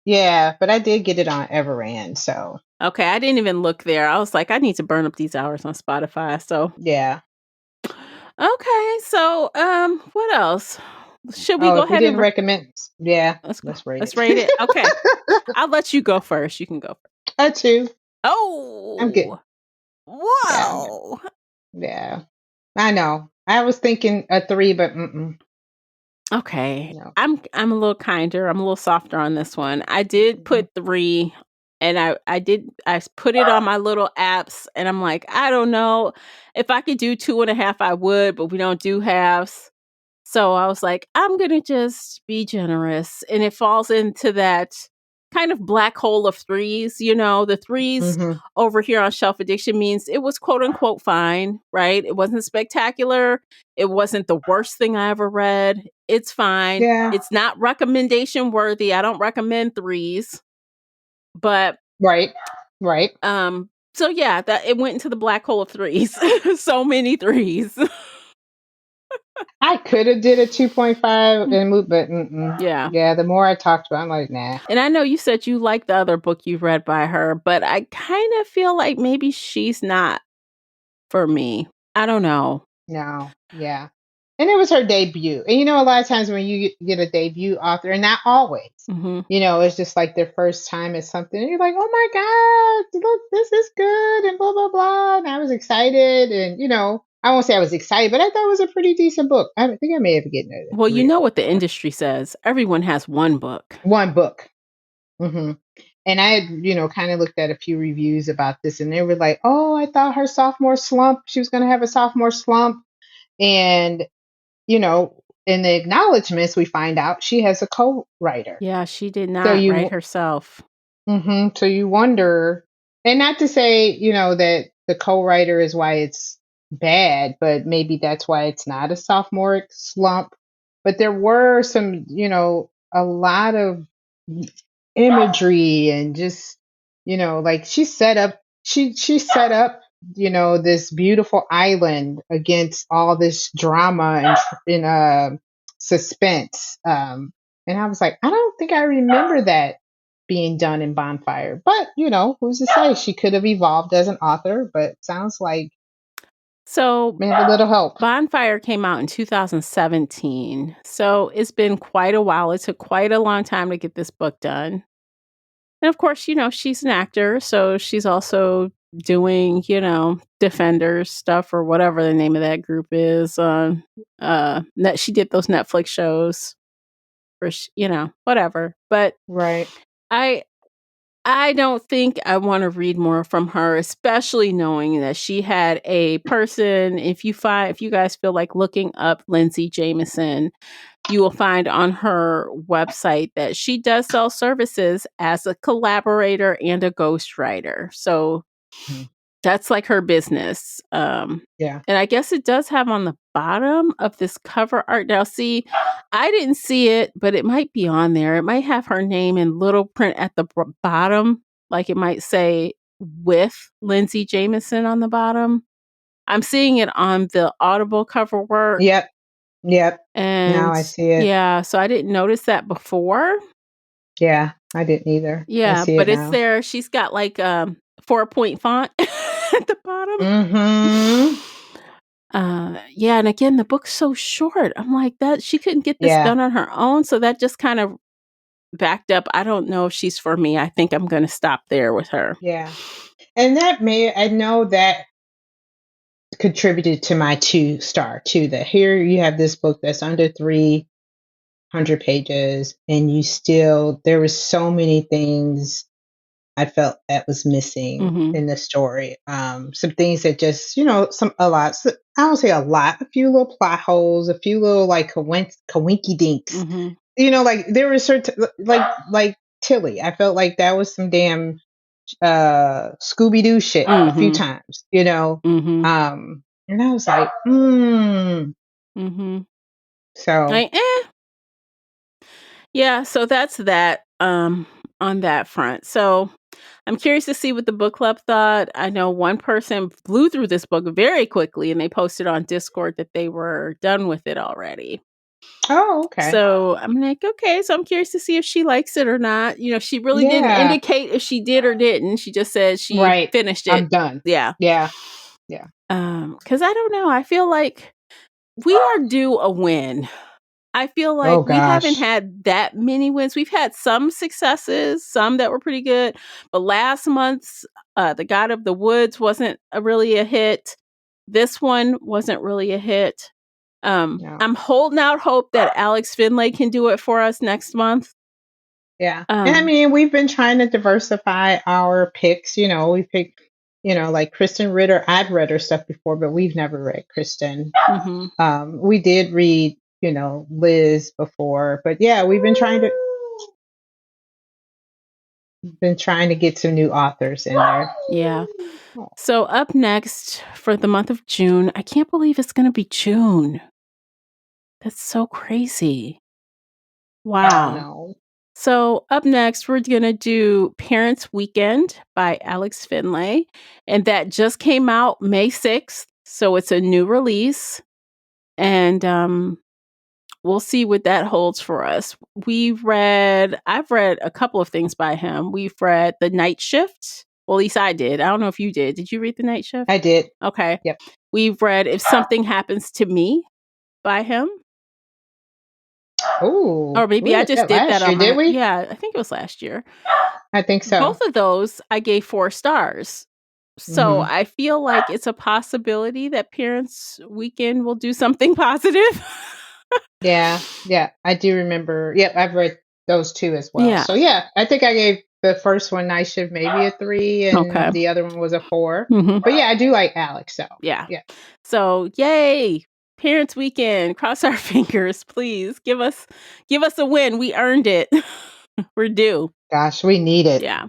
Yeah, but I did get it on Everand. So Okay, I didn't even look there. I was like, I need to burn up these hours on Spotify. So yeah. okay, so what else? Should we Oh, go if we ahead and didn't recommend, yeah, let's go? let's rate Let's it. rate it. Okay, I'll let you go first. You can go first. I too. I'm good. Oh, Yeah, I'm good. whoa. Yeah. I know. I was thinking a 3, but Okay. no. I'm a little kinder. I'm a little softer on this one. I did Mm-mm. put 3 and I put it on my little apps and I'm like, I don't know. If I could do 2.5, I would, but we don't do halves. So I was like, I'm gonna just be generous. And it falls into that kind of black hole of threes. The threes Mhm. over here on Shelf Addiction means it was quote unquote fine, right? It wasn't spectacular. It wasn't the worst thing I ever read. It's fine. Yeah. It's not recommendation worthy. I don't recommend threes. But Right. Right. So yeah, that it went into the black hole of threes. So many threes. I could have did a 2.5 and moved, but Yeah. yeah, the more I talked about it, I'm like, nah. And I know you said you like the other book you've read by her, but I kind of feel like maybe she's not for me. I don't know. No, yeah. And it was her debut. And a lot of times when you get a debut author, and not always, Hmm. it's just like their first time at something. And you're like, oh my God, look, this is good, and blah, blah, blah. And I was excited. And, I won't say I was excited, but I thought it was a pretty decent book. I think I may have given it a Well, you 3 know or what the 4. industry says. Everyone has one book. One book. hmm And I had, kind of looked at a few reviews about this, and they were like, oh, I thought her sophomore slump, she was going to have a sophomore slump. And in the acknowledgments, we find out she has a co-writer. Yeah, she did So not write you, herself. so you wonder, and not to say, that the co-writer is why it's bad, but maybe that's why it's not a sophomoric slump. But there were some, a lot of imagery and just, like she set up, this beautiful island against all this drama and suspense. And I was like, I don't think I remember that being done in Bonfire. But, who's to say? She could have evolved as an author, but sounds like So maybe a little help. Bonfire came out in 2017. So it's been quite a while. It took quite a long time to get this book done. And of course, she's an actor, so she's also doing, Defenders stuff or whatever the name of that group is. She did those Netflix shows or whatever. But Right. I I don't think I want to read more from her, especially knowing that she had a person. If you guys feel like looking up Lindsay Jameson, you will find on her website that she does sell services as a collaborator and a ghostwriter. So Mhm. that's like her business. Yeah. And I guess it does have on the bottom of this cover art. Now, see, I didn't see it, but it might be on there. It might have her name in little print at the bottom, like it might say with Lindsay Jameson on the bottom. I'm seeing it on the Audible cover work. Yep. Yep. Now And I see it. yeah, so I didn't notice that before. Yeah, I didn't either. I Yeah, see it but it's now. there. She's got like 4-point font at the bottom. Mm-hmm. Yeah, and again, the book's so short. I'm like, that she couldn't get this Yeah. done on her own, so that just kind of backed up. I don't know if she's for me. I think I'm gonna stop there with her. Yeah. And I know that contributed to my 2 star too. That here you have this book that's under 300 pages, and there was so many things I felt that was missing Mhm. in the story. Some things that just, a lot. I don't say a lot, a few little plot holes, a few little like coinky dinks. Mhm. Like there was certain like Tilly. I felt like that was some damn Scooby Doo shit a few Mhm. times. Mhm. And I was like, Mhm. So, Like, yeah, so that's that on that front. So I'm curious to see what the book club thought. I know one person flew through this book very quickly and they posted on Discord that they were done with it already. oh, okay. So I'm like, okay, so I'm curious to see if she likes it or not. She really didn't Yeah, indicate if she did or didn't. She just said she right. finished it. I'm done. Yeah. Yeah, yeah. Because I don't know. I feel like we are due a win. I feel like Oh, we haven't gosh. had that many wins. We've had some successes, some that were pretty good. But last month's The God of the Woods wasn't really a hit. This one wasn't really a hit. No. I'm holding out hope that Alex Finlay can do it for us next month. Yeah. And I Um, mean, we've been trying to diversify our picks. We picked, like Krysten Ritter. I've read her stuff before, but we've never read Kristen. mhm. We did read, Liz before, but yeah, we've been trying to get some new authors in there. Yeah. So up next for the month of June, I can't believe it's going to be June. That's so crazy. I Wow. know. So up next, we're going to do Parents Weekend by Alex Finlay. And that just came out May 6th. So it's a new release. And we'll see what that holds for us. I've read a couple of things by him. We've read The Night Shift. Well, at least I did. I don't know if you did. Did you read The Night Shift? I did. Okay. Yep. We've read If Something Happens to Me by him. Oh, or maybe I just did that on did we? Yeah, I think it was last year. I think so. Both of those I gave 4 stars. So I feel like it's a possibility that Parents Weekend will do something positive. Yeah, I do remember. Yep, I've read those 2 as well. Yeah. So I think I gave the first one, Night Shift, maybe a 3, and the other one was a 4. But yeah, I do like Alex. So yeah. So yay, Parents Weekend. Cross our fingers, please. Give us a win. We earned it. We're due. Gosh, we need it. Yeah.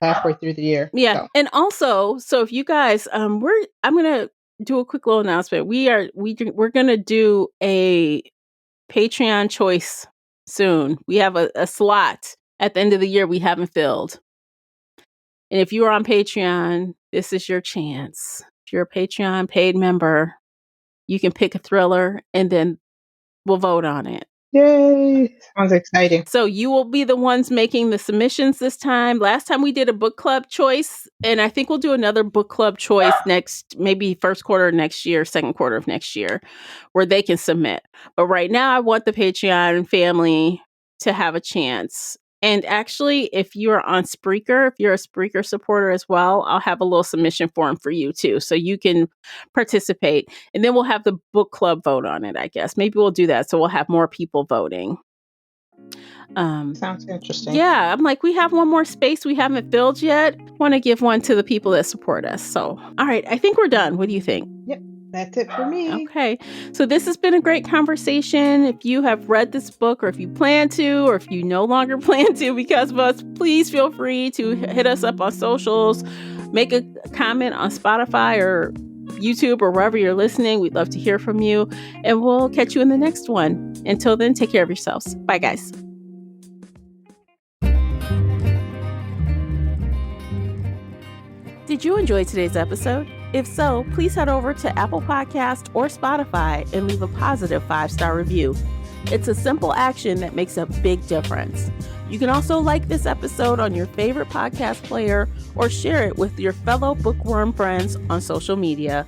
Halfway through the year. Yeah. So. And also, so if you guys, I'm gonna do a quick little announcement. We're gonna do a Patreon choice soon. We have a slot at the end of the year we haven't filled. And if you are on Patreon, this is your chance. If you're a Patreon paid member, you can pick a thriller and then we'll vote on it. Yay! Sounds exciting. So you will be the ones making the submissions this time. Last time we did a book club choice, and I think we'll do another book club choice maybe first quarter of next year, second quarter of next year, where they can submit. But right now, I want the Patreon family to have a chance. And actually, if you're on Spreaker, if you're a Spreaker supporter as well, I'll have a little submission form for you too. So you can participate. And then we'll have the book club vote on it, I guess. Maybe we'll do that. So we'll have more people voting. Sounds interesting. Yeah, I'm like, we have one more space we haven't filled yet. Want to give one to the people that support us. So, all right, I think we're done. What do you think? Yep. That's it for me. Okay. So this has been a great conversation. If you have read this book, or if you plan to, or if you no longer plan to because of us, please feel free to hit us up on socials, make a comment on Spotify or YouTube or wherever you're listening. We'd love to hear from you, and we'll catch you in the next one. Until then, take care of yourselves. Bye, guys. Did you enjoy today's episode? If so, please head over to Apple Podcast or Spotify and leave a positive 5-star review. It's a simple action that makes a big difference. You can also like this episode on your favorite podcast player or share it with your fellow bookworm friends on social media.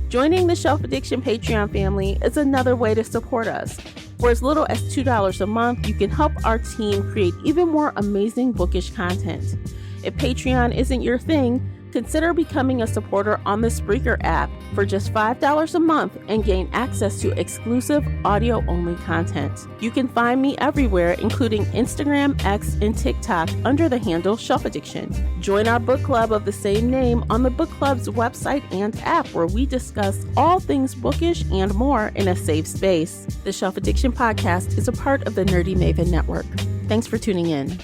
Joining the Shelf Addiction Patreon family is another way to support us. For as little as $2 a month, you can help our team create even more amazing bookish content. If Patreon isn't your thing, consider becoming a supporter on the Spreaker app for just $5 a month and gain access to exclusive audio-only content. You can find me everywhere, including Instagram, X, and TikTok under the handle Shelf Addiction. Join our book club of the same name on the book club's website and app, where we discuss all things bookish and more in a safe space. The Shelf Addiction podcast is a part of the Nerdy Maven Network. Thanks for tuning in.